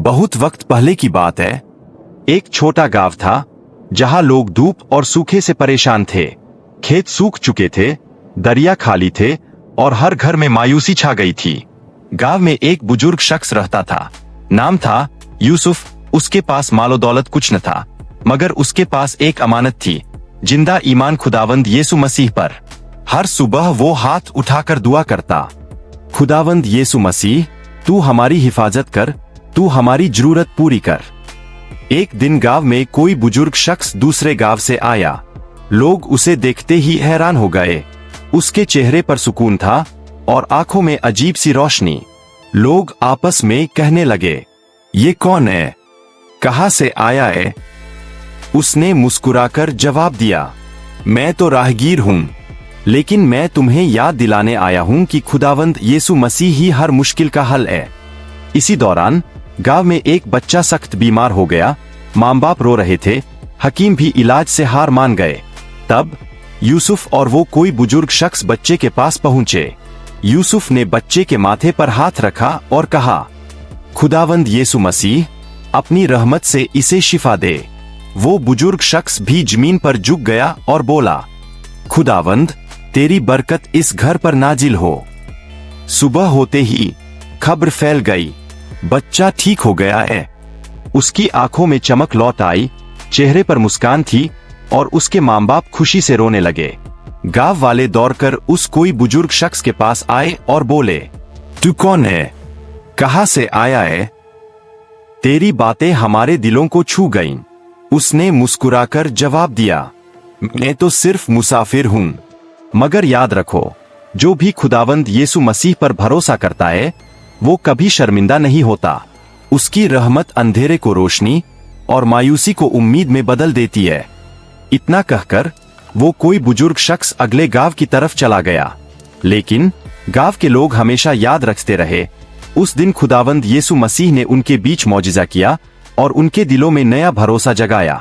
बहुत वक्त पहले की बात है। एक छोटा गांव था जहां लोग धूप और सूखे से परेशान थे। खेत सूख चुके थे, दरिया खाली थे और हर घर में मायूसी छा गई थी। गांव में एक बुजुर्ग शख्स रहता था। नाम था यूसुफ। उसके पास मालो दौलत कुछ न था, मगर उसके पास एक अमानत थी, जिंदा ईमान खुदावंद यीशु मसीह पर। हर सुबह वो हाथ उठाकर दुआ करता, खुदावंद यीशु मसीह, तू हमारी हिफाजत कर, तू हमारी जरूरत पूरी कर। एक दिन गांव में कोई बुजुर्ग शख्स दूसरे गांव से आया। लोग उसे देखते ही हैरान हो गए। उसके चेहरे पर सुकून था और आंखों में अजीब सी रोशनी। लोग आपस में कहने लगे, ये कौन है, कहां से आया है? उसने मुस्कुराकर जवाब दिया, मैं तो राहगीर हूं, लेकिन मैं तुम्हें याद दिलाने आया हूं कि खुदावंद यीशु मसीह ही हर मुश्किल का हल है। इसी दौरान गांव में एक बच्चा सख्त बीमार हो गया। माँ बाप रो रहे थे, हकीम भी इलाज से हार मान गए। तब यूसुफ और वो कोई बुजुर्ग शख्स बच्चे के पास पहुंचे। यूसुफ ने बच्चे के माथे पर हाथ रखा और कहा, खुदावंद यीशु मसीह, अपनी रहमत से इसे शिफा दे। वो बुजुर्ग शख्स भी जमीन पर झुक गया और बोला, खुदावंद, तेरी बरकत इस घर पर नाजिल हो। सुबह होते ही खबर फैल गई, बच्चा ठीक हो गया है। उसकी आंखों में चमक लौट आई, चेहरे पर मुस्कान थी और उसके माँ बाप खुशी से रोने लगे। गांव वाले दौड़कर उस कोई बुजुर्ग शख्स के पास आए और बोले, तू कौन है, कहां से आया है? तेरी बातें हमारे दिलों को छू गईं। उसने मुस्कुराकर जवाब दिया, मैं तो सिर्फ मुसाफिर हूं, मगर याद रखो, जो भी खुदावंद यीशु मसीह पर भरोसा करता है वो कभी शर्मिंदा नहीं होता। उसकी रहमत अंधेरे को रोशनी और मायूसी को उम्मीद में बदल देती है। इतना कहकर वो कोई बुजुर्ग शख्स अगले गांव की तरफ चला गया। लेकिन गांव के लोग हमेशा याद रखते रहे, उस दिन खुदावंद यीशु मसीह ने उनके बीच मौजिज़ा किया और उनके दिलों में नया भरोसा जगाया।